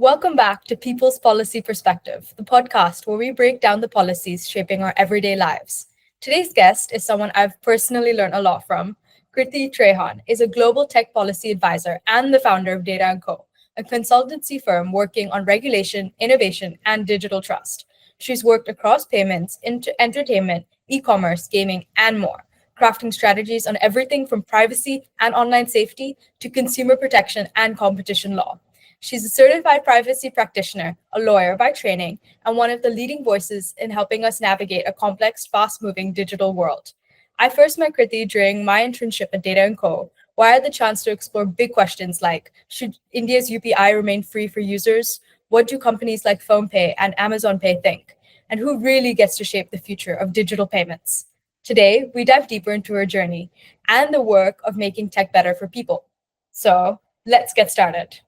Welcome back to People's Policy Perspective, the podcast where we break down the policies shaping our everyday lives. Today's guest is someone I've personally learned a lot from. Kriti Trehan is a global tech policy advisor and the founder of Data & Co., a consultancy firm working on regulation, innovation, and digital trust. She's worked across payments, entertainment, e-commerce, gaming, and more, crafting strategies on everything from privacy and online safety to consumer protection and competition law. She's a certified privacy practitioner, a lawyer by training, and one of the leading voices in helping us navigate a complex, fast-moving digital world. I first met Kriti during my internship at Data & Co., where I had the chance to explore big questions like, should India's UPI remain free for users? What do companies like PhonePe and Amazon Pay think? And who really gets to shape the future of digital payments? Today, we dive deeper into her journey and the work of making tech better for people. So let's get started.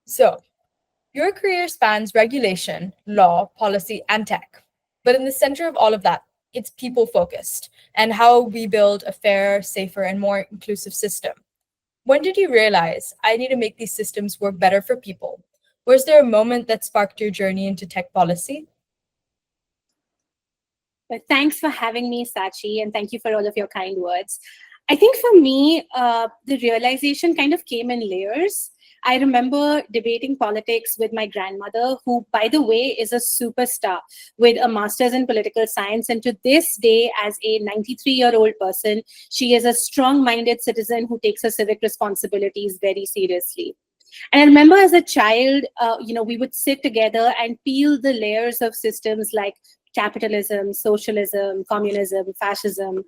So, your career spans regulation, law, policy, and tech. But in the center of all of that, it's people focused and how we build a fairer, safer, and more inclusive system. When did you realize I need to make these systems work better for people? Was there a moment that sparked your journey into tech policy? But thanks for having me, Sachi, and thank you for all of your kind words. I think for me, the realization kind of came in layers. I remember debating politics with my grandmother, who, by the way, is a superstar with a master's in political science. And to this day, as a 93-year-old person, she is a strong-minded citizen who takes her civic responsibilities very seriously. And I remember as a child, we would sit together and peel the layers of systems like capitalism, socialism, communism, fascism.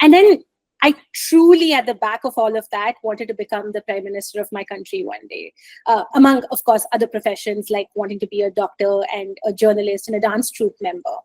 And then I truly, at the back of all of that, wanted to become the prime minister of my country one day, among, of course, other professions like wanting to be a doctor and a journalist and a dance troupe member.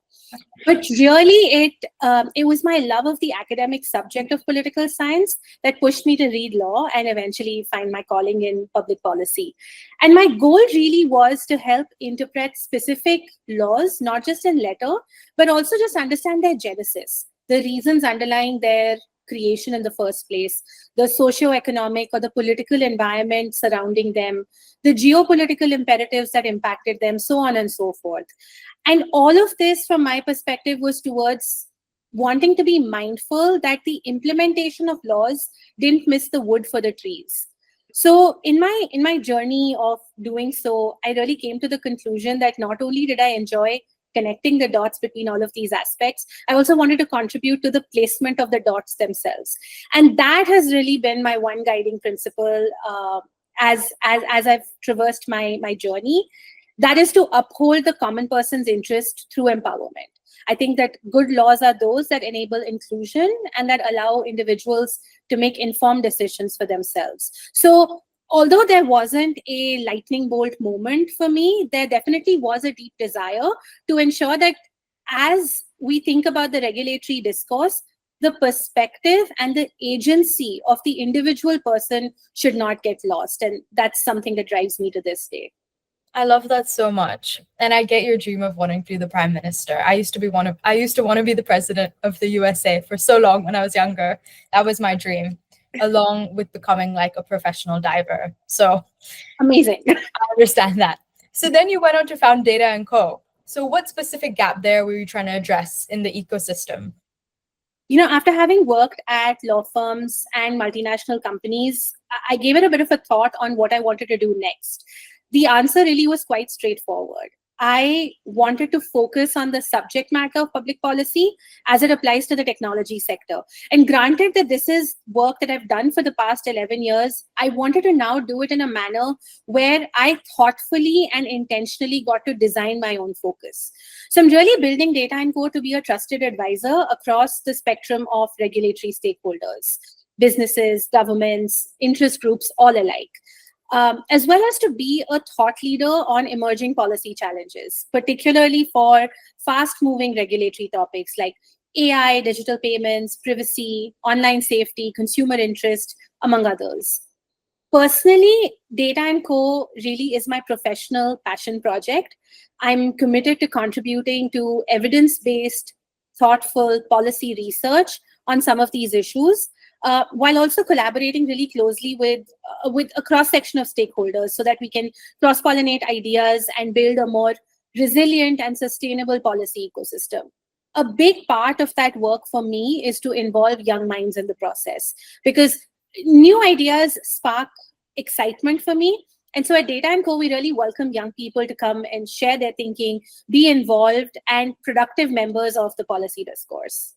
But really, it was my love of the academic subject of political science that pushed me to read law and eventually find my calling in public policy. And my goal really was to help interpret specific laws, not just in letter, but also just understand their genesis, the reasons underlying their creation in the first place, the socio-economic or the political environment surrounding them, the geopolitical imperatives that impacted them, so on and so forth. And all of this, from my perspective, was towards wanting to be mindful that the implementation of laws didn't miss the wood for the trees. So in my journey of doing so, I really came to the conclusion that not only did I enjoy connecting the dots between all of these aspects, I also wanted to contribute to the placement of the dots themselves. And that has really been my one guiding principle as I've traversed my journey. That is to uphold the common person's interest through empowerment. I think that good laws are those that enable inclusion and that allow individuals to make informed decisions for themselves. So although there wasn't a lightning bolt moment for me, there definitely was a deep desire to ensure that as we think about the regulatory discourse, the perspective and the agency of the individual person should not get lost. And that's something that drives me to this day. I love that so much. And I get your dream of wanting to be the prime minister. I used to want to be the president of the USA for so long when I was younger. That was my dream, along with becoming like a professional diver. So amazing. I understand that. So then you went on to found Data & Co. So what specific gap there were you trying to address in the ecosystem? After having worked at law firms and multinational companies, I gave it a bit of a thought on what I wanted to do next. The answer really was quite straightforward. I wanted to focus on the subject matter of public policy as it applies to the technology sector. And granted that this is work that I've done for the past 11 years, I wanted to now do it in a manner where I thoughtfully and intentionally got to design my own focus. So I'm really building Data & Co. to be a trusted advisor across the spectrum of regulatory stakeholders, businesses, governments, interest groups, all alike. As well as to be a thought leader on emerging policy challenges, particularly for fast-moving regulatory topics like AI, digital payments, privacy, online safety, consumer interest, among others. Personally, Data & Co. really is my professional passion project. I'm committed to contributing to evidence-based, thoughtful policy research on some of these issues. while also collaborating really closely with a cross section of stakeholders so that we can cross pollinate ideas and build a more resilient and sustainable policy ecosystem. A big part of that work for me is to involve young minds in the process, because new ideas spark excitement for me. And so at Data and Co, we really welcome young people to come and share their thinking, be involved, and productive members of the policy discourse.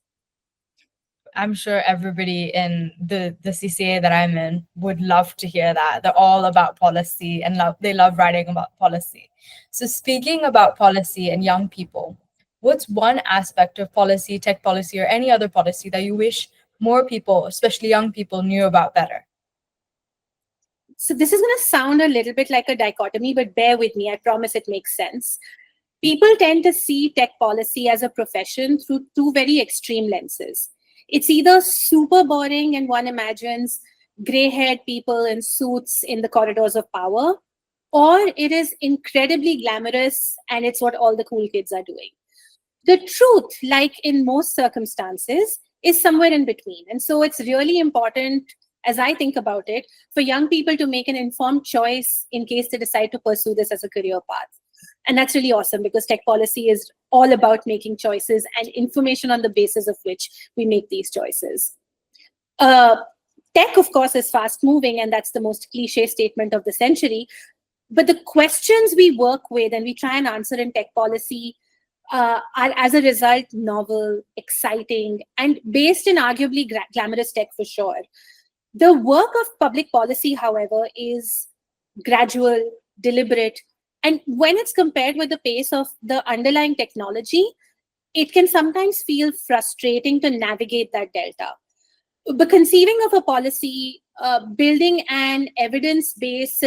I'm sure everybody in the CCA that I'm in would love to hear that. They're all about policy and they love writing about policy. So speaking about policy and young people, what's one aspect of policy, tech policy, or any other policy that you wish more people, especially young people, knew about better? So this is going to sound a little bit like a dichotomy, but bear with me. I promise it makes sense. People tend to see tech policy as a profession through two very extreme lenses. It's either super boring and one imagines gray-haired people in suits in the corridors of power, or it is incredibly glamorous and it's what all the cool kids are doing. The truth, like in most circumstances, is somewhere in between. And so it's really important, as I think about it, for young people to make an informed choice in case they decide to pursue this as a career path. And that's really awesome, because tech policy is all about making choices and information on the basis of which we make these choices. Uh, Tech, of course, is fast moving, and that's the most cliche statement of the century. But the questions we work with and we try and answer in tech policy are, as a result, novel, exciting, and based in arguably glamorous tech for sure. The work of public policy, however, is gradual, deliberate, and when it's compared with the pace of the underlying technology, it can sometimes feel frustrating to navigate that delta. But conceiving of a policy, building an evidence-based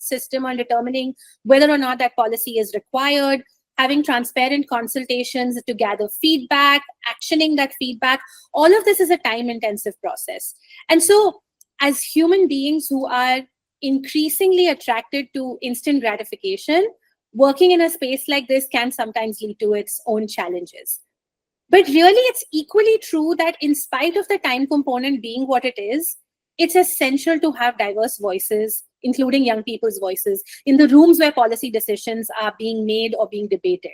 system on determining whether or not that policy is required, having transparent consultations to gather feedback, actioning that feedback, all of this is a time-intensive process. And so, as human beings who are increasingly attracted to instant gratification, working in a space like this can sometimes lead to its own challenges. But really, it's equally true that in spite of the time component being what it is, it's essential to have diverse voices, including young people's voices, in the rooms where policy decisions are being made or being debated.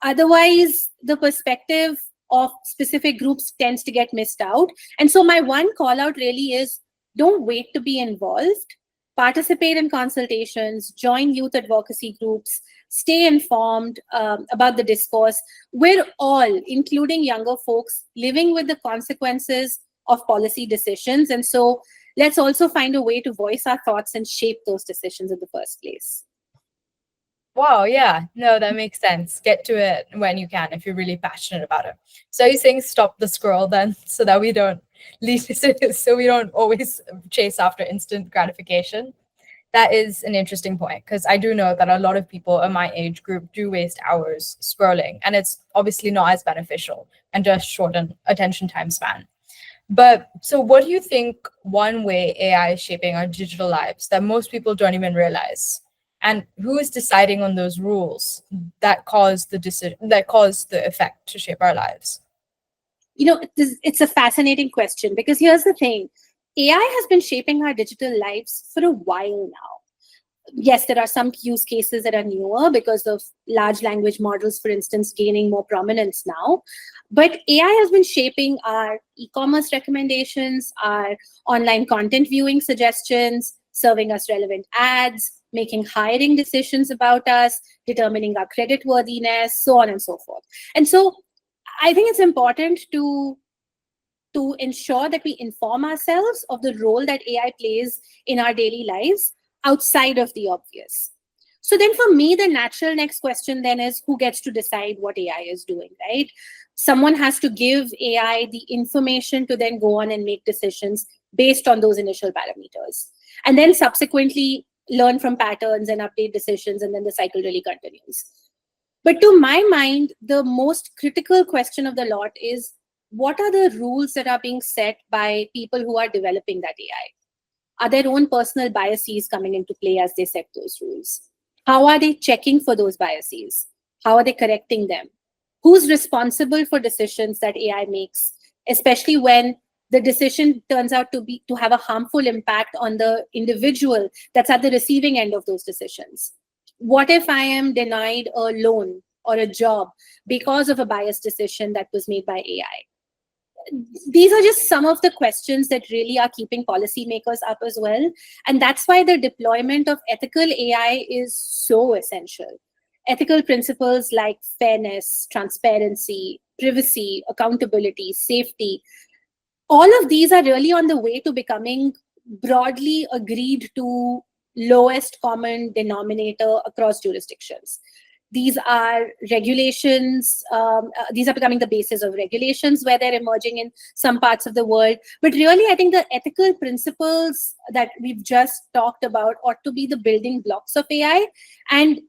Otherwise, the perspective of specific groups tends to get missed out. And so my one call out really is, don't wait to be involved. Participate in consultations, join youth advocacy groups, stay informed about the discourse. We're all, including younger folks, living with the consequences of policy decisions. And so let's also find a way to voice our thoughts and shape those decisions in the first place. Wow, yeah. No, that makes sense. Get to it when you can if you're really passionate about it. So you're saying stop the scroll then, so that we don't so we don't always chase after instant gratification. That is an interesting point, because I do know that a lot of people in my age group do waste hours scrolling, and it's obviously not as beneficial and just shorten attention time span. But so what do you think one way AI is shaping our digital lives that most people don't even realize? And who is deciding on those rules that cause the effect to shape our lives? It's a fascinating question, because here's the thing. AI has been shaping our digital lives for a while now. Yes, there are some use cases that are newer because of large language models, for instance, gaining more prominence now. But AI has been shaping our e-commerce recommendations, our online content viewing suggestions, serving us relevant ads, making hiring decisions about us, determining our credit worthiness, so on and so forth. And so I think it's important to ensure that we inform ourselves of the role that AI plays in our daily lives outside of the obvious. So then for me, the natural next question then is, who gets to decide what AI is doing, right? Someone has to give AI the information to then go on and make decisions based on those initial parameters. And then subsequently learn from patterns and update decisions, and then the cycle really continues. But to my mind, the most critical question of the lot is, what are the rules that are being set by people who are developing that AI? Are their own personal biases coming into play as they set those rules? How are they checking for those biases? How are they correcting them? Who's responsible for decisions that AI makes, especially when the decision turns out to have a harmful impact on the individual that's at the receiving end of those decisions. What if I am denied a loan or a job because of a biased decision that was made by AI? These are just some of the questions that really are keeping policymakers up as well. And that's why the deployment of ethical AI is so essential. Ethical principles like fairness, transparency, privacy, accountability, safety, all of these are really on the way to becoming broadly agreed to lowest common denominator across jurisdictions. These are regulations, these are becoming the basis of regulations where they're emerging in some parts of the world. But really, I think the ethical principles that we've just talked about ought to be the building blocks of AI. And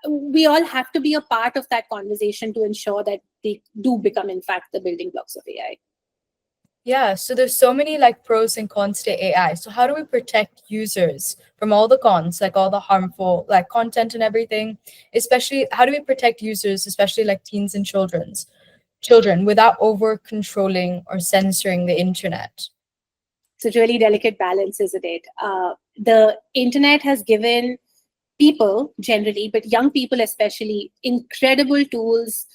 we all have to be a part of that conversation to ensure that they do become, in fact, the building blocks of AI. Yeah, so there's so many like pros and cons to AI. So how do we protect users from all the cons, like all the harmful like content and everything? Especially how do we protect users, especially like teens and children without over controlling or censoring the internet? It's a really delicate balance, isn't it? The internet has given people generally, but young people especially, incredible tools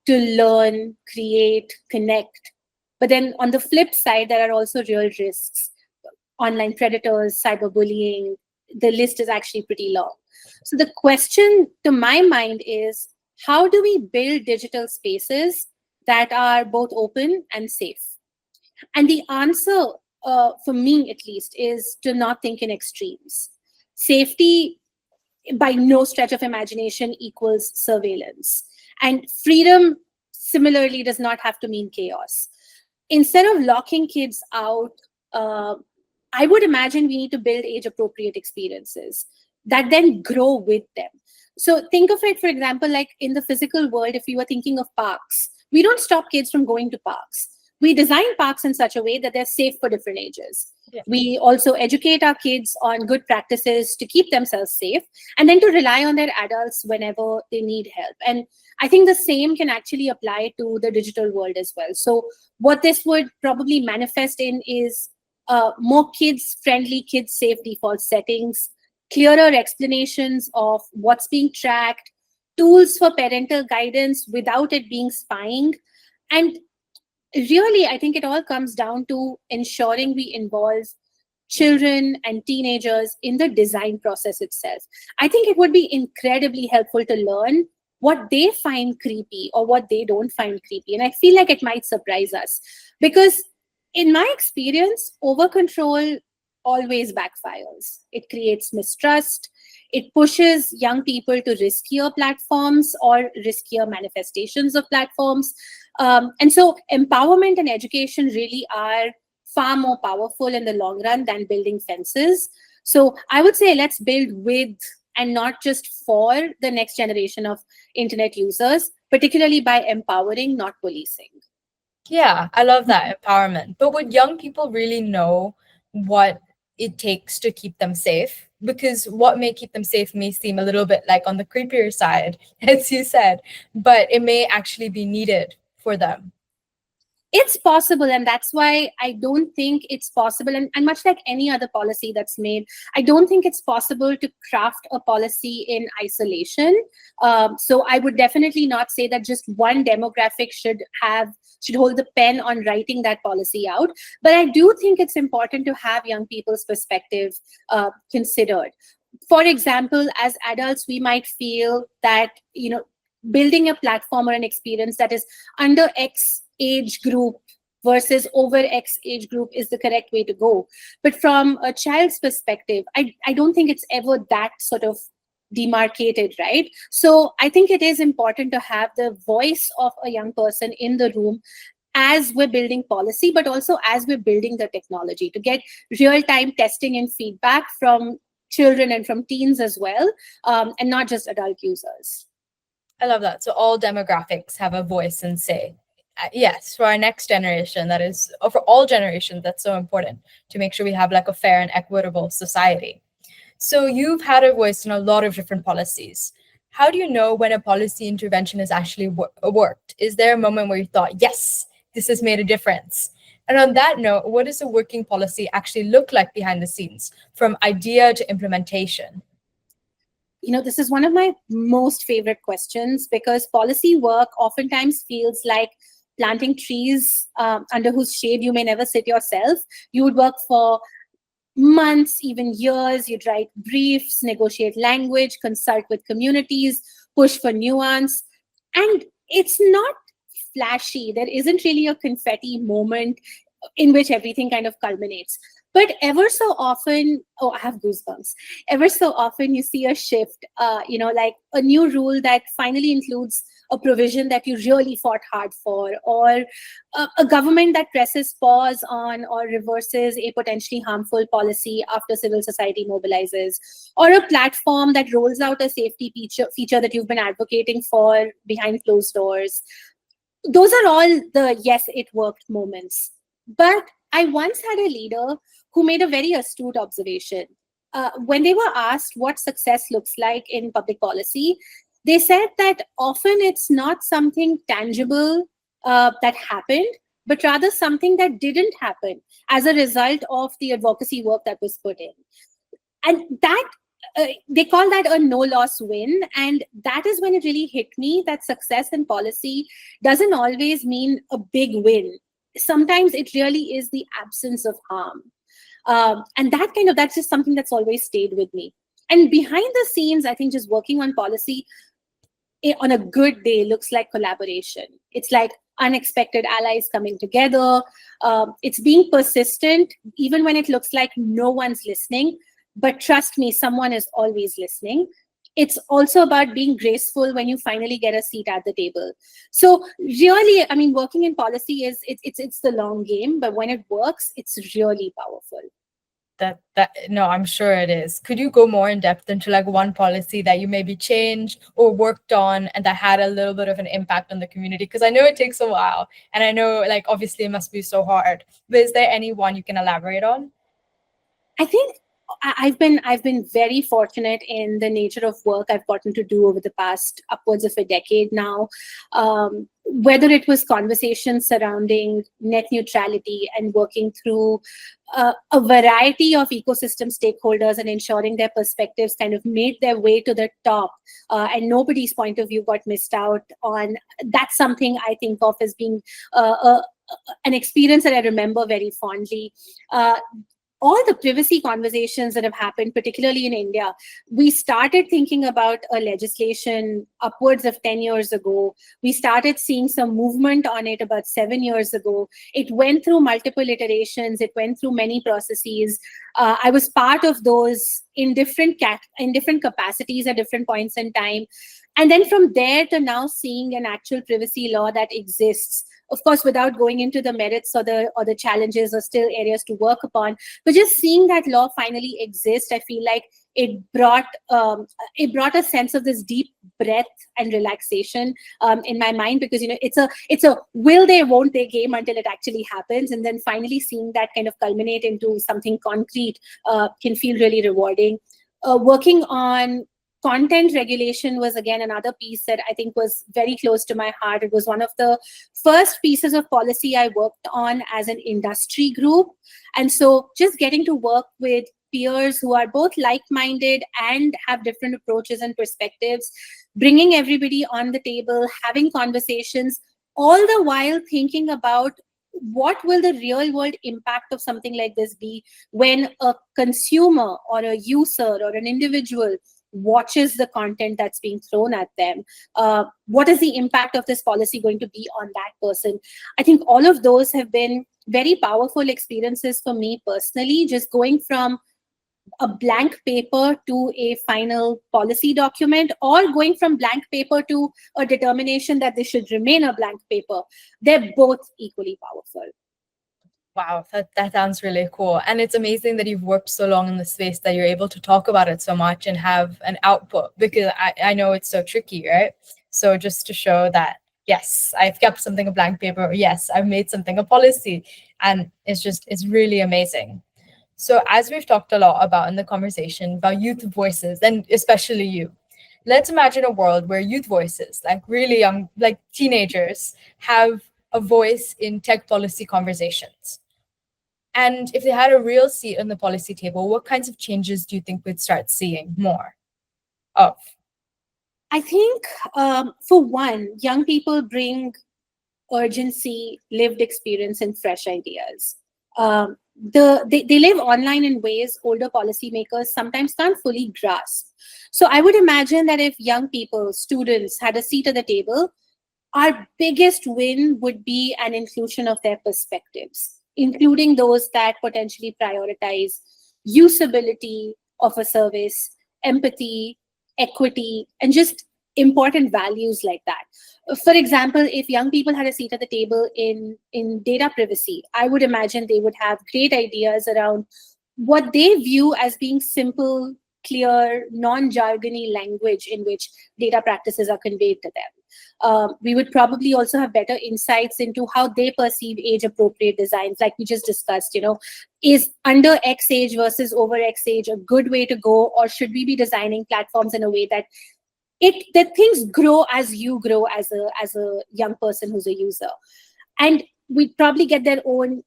to learn, create, connect. But then on the flip side, there are also real risks. Online predators, cyberbullying, the list is actually pretty long. So the question to my mind is, how do we build digital spaces that are both open and safe? And the answer, for me at least, is to not think in extremes. Safety, by no stretch of imagination, equals surveillance. And freedom, similarly, does not have to mean chaos. Instead of locking kids out, I would imagine we need to build age appropriate experiences that then grow with them. So think of it, for example, like in the physical world, if you were thinking of parks, we don't stop kids from going to parks. We design parks in such a way that they're safe for different ages. Yeah. We also educate our kids on good practices to keep themselves safe and then to rely on their adults whenever they need help. And I think the same can actually apply to the digital world as well. So what this would probably manifest in is more kids-friendly, kids-safe default settings, clearer explanations of what's being tracked, tools for parental guidance without it being spying. And really, I think it all comes down to ensuring we involve children and teenagers in the design process itself. I think it would be incredibly helpful to learn what they find creepy or what they don't find creepy. And I feel like it might surprise us because in my experience, over control always backfires. It creates mistrust. It pushes young people to riskier platforms or riskier manifestations of platforms. And so empowerment and education really are far more powerful in the long run than building fences. So I would say let's build with and not just for the next generation of internet users, particularly by empowering, not policing. Yeah, I love that empowerment. But would young people really know what it takes to keep them safe? Because what may keep them safe may seem a little bit like on the creepier side, as you said, but it may actually be needed for them. It's possible, and that's why I don't think it's possible, and much like any other policy that's made, I don't think it's possible to craft a policy in isolation. So I would definitely not say that just one demographic should hold the pen on writing that policy out, but I do think it's important to have young people's perspective considered. For example, as adults, we might feel that building a platform or an experience that is under X age group versus over X age group is the correct way to go. But from a child's perspective, I don't think it's ever that sort of demarcated, right? So I think it is important to have the voice of a young person in the room as we're building policy, but also as we're building the technology to get real-time testing and feedback from children and from teens as well, and not just adult users. I love that. So all demographics have a voice and say. Yes, for our next generation, that is, or for all generations, that's so important to make sure we have like a fair and equitable society. So you've had a voice in a lot of different policies. How do you know when a policy intervention has actually worked? Is there a moment where you thought, yes, this has made a difference? And on that note, what does a working policy actually look like behind the scenes, from idea to implementation? This is one of my most favorite questions because policy work oftentimes feels like planting trees under whose shade you may never sit yourself. You would work for months, even years. You'd write briefs, negotiate language, consult with communities, push for nuance. And it's not flashy. There isn't really a confetti moment in which everything kind of culminates. But ever so often, oh, I have goosebumps. Ever so often, you see a shift, like a new rule that finally includes a provision that you really fought hard for, or a government that presses pause on or reverses a potentially harmful policy after civil society mobilizes, or a platform that rolls out a safety feature that you've been advocating for behind closed doors. Those are all the yes, it worked moments. But I once had a leader who made a very astute observation. When they were asked what success looks like in public policy, they said that often it's not something tangible that happened, but rather something that didn't happen as a result of the advocacy work that was put in. And that they call that a no loss win. And that is when it really hit me that success in policy doesn't always mean a big win. Sometimes it really is the absence of harm. And that's just something that's always stayed with me. And behind the scenes, I think just working on policy on a good day looks like collaboration. It's like unexpected allies coming together. It's being persistent, even when it looks like no one's listening. But trust me, someone is always listening. It's also about being graceful when you finally get a seat at the table. So really, I mean, working in policy it's the long game, but when it works, it's really powerful. That no, I'm sure it is. Could you go more in depth into like one policy that you maybe changed or worked on and that had a little bit of an impact on the community? Because I know it takes a while, and I know like obviously it must be so hard. But is there any one you can elaborate on? I think I've been very fortunate in the nature of work I've gotten to do over the past upwards of a decade now. Whether it was conversations surrounding net neutrality and working through a variety of ecosystem stakeholders and ensuring their perspectives kind of made their way to the top, and nobody's point of view got missed out on. That's something I think of as being an experience that I remember very fondly. All the privacy conversations that have happened, particularly in India, we started thinking about a legislation upwards of 10 years ago. We started seeing some movement on it about 7 years ago. It went through multiple iterations. It went through many processes. I was part of those in different capacities at different points in time. And then from there to now seeing an actual privacy law that exists, of course, without going into the merits or the challenges or still areas to work upon, but just seeing that law finally exist, I feel like it brought a sense of this deep breath and relaxation in my mind, because it's a will they won't they game until it actually happens, and then finally seeing that kind of culminate into something concrete can feel really rewarding. Working on content regulation was again another piece that I think was very close to my heart. It was one of the first pieces of policy I worked on as an industry group. And so just getting to work with peers who are both like-minded and have different approaches and perspectives, bringing everybody on the table, having conversations, all the while thinking about what will the real world impact of something like this be when a consumer or a user or an individual watches the content that's being thrown at them. What is the impact of this policy going to be on that person? I think all of those have been very powerful experiences for me personally, just going from a blank paper to a final policy document, or going from blank paper to a determination that this should remain a blank paper. They're both equally powerful. Wow, that sounds really cool. And it's amazing that you've worked so long in the space that you're able to talk about it so much and have an output, because I know it's so tricky, right? So just to show that, yes, I've kept something a blank paper, or yes, I've made something a policy. And it's really amazing. So as we've talked a lot about in the conversation about youth voices, and especially you, let's imagine a world where youth voices, like really young, like teenagers, have a voice in tech policy conversations? And if they had a real seat on the policy table, what kinds of changes do you think we'd start seeing more of? I think, for one, young people bring urgency, lived experience, and fresh ideas. They live online in ways older policymakers sometimes can't fully grasp. So I would imagine that if young people, students, had a seat at the table, our biggest win would be an inclusion of their perspectives, including those that potentially prioritize usability of a service, empathy, equity, and just important values like that. For example, if young people had a seat at the table in data privacy, I would imagine they would have great ideas around what they view as being simple, clear, non-jargony language in which data practices are conveyed to them. We would probably also have better insights into how they perceive age-appropriate designs, like we just discussed. Is under X age versus over X age a good way to go, or should we be designing platforms in a way that things grow as you grow as a young person who's a user? And we'd probably get their own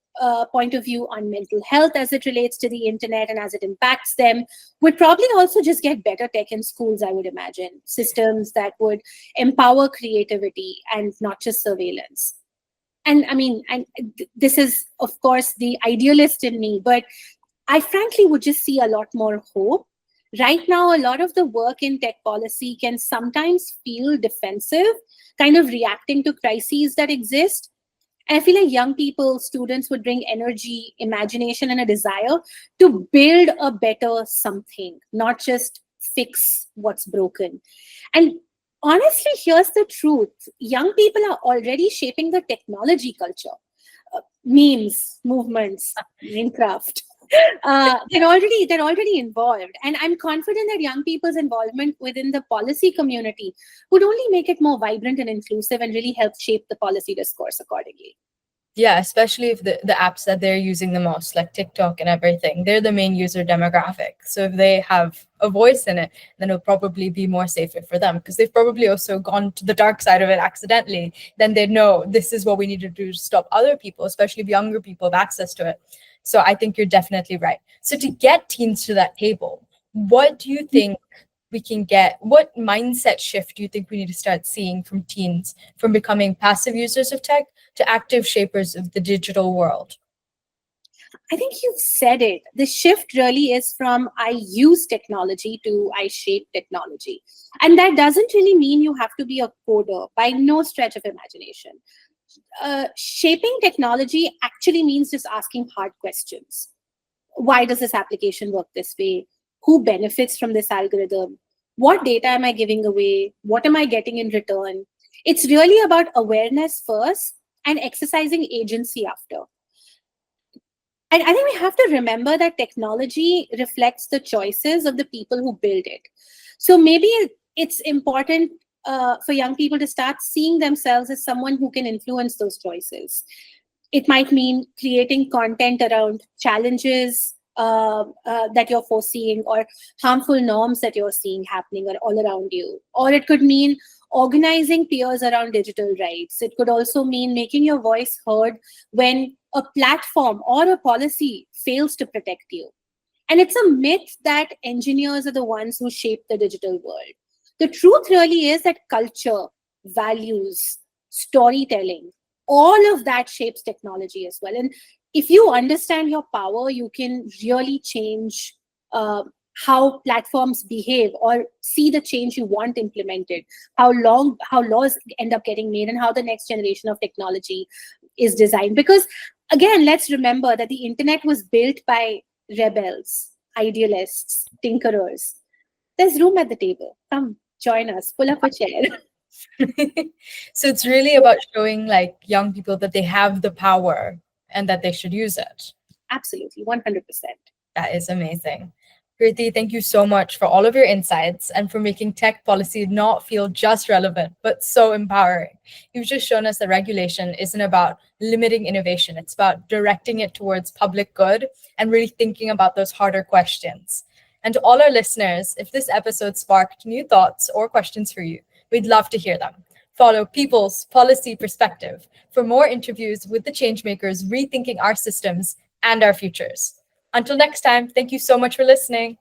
point of view on mental health as it relates to the internet and as it impacts them. We'd probably also just get better tech in schools, I would imagine, systems that would empower creativity and not just surveillance. And I mean, this is, of course, the idealist in me, but I frankly would just see a lot more hope. Right now, a lot of the work in tech policy can sometimes feel defensive, kind of reacting to crises that exist. And I feel like young people, students would bring energy, imagination, and a desire to build a better something, not just fix what's broken. And honestly, here's the truth. Young people are already shaping the technology culture. Memes, movements, Minecraft. They're already involved. And I'm confident that young people's involvement within the policy community would only make it more vibrant and inclusive and really help shape the policy discourse accordingly. Yeah, especially if the apps that they're using the most, like TikTok and everything, they're the main user demographic. So if they have a voice in it, then it'll probably be more safer for them because they've probably also gone to the dark side of it accidentally. Then they know this is what we need to do to stop other people, especially if younger people have access to it. So I think you're definitely right. So to get teens to that table, what do you think we can get? What mindset shift do you think we need to start seeing from teens, from becoming passive users of tech to active shapers of the digital world? I think you've said it. The shift really is from I use technology to I shape technology. And that doesn't really mean you have to be a coder by no stretch of imagination. Shaping technology actually means just asking hard questions. Why does this application work this way? Who benefits from this algorithm? What data am I giving away? What am I getting in return? It's really about awareness first and exercising agency after. And I think we have to remember that technology reflects the choices of the people who build it. So maybe it's important for young people to start seeing themselves as someone who can influence those choices. It might mean creating content around challenges that you're foreseeing or harmful norms that you're seeing happening all around you. Or it could mean organizing peers around digital rights. It could also mean making your voice heard when a platform or a policy fails to protect you. And it's a myth that engineers are the ones who shape the digital world. The truth really is that culture, values, storytelling, all of that shapes technology as well. And if you understand your power, you can really change how platforms behave or see the change you want implemented, how laws end up getting made, and how the next generation of technology is designed. Because again, let's remember that the internet was built by rebels, idealists, tinkerers. There's room at the table. Come, join us, pull up a chair. So it's really about showing like young people that they have the power and that they should use it. Absolutely, 100%. That is amazing. Kriti, thank you so much for all of your insights and for making tech policy not feel just relevant, but so empowering. You've just shown us that regulation isn't about limiting innovation. It's about directing it towards public good and really thinking about those harder questions. And to all our listeners, if this episode sparked new thoughts or questions for you, we'd love to hear them. Follow People's Policy Perspective for more interviews with the changemakers rethinking our systems and our futures. Until next time, thank you so much for listening.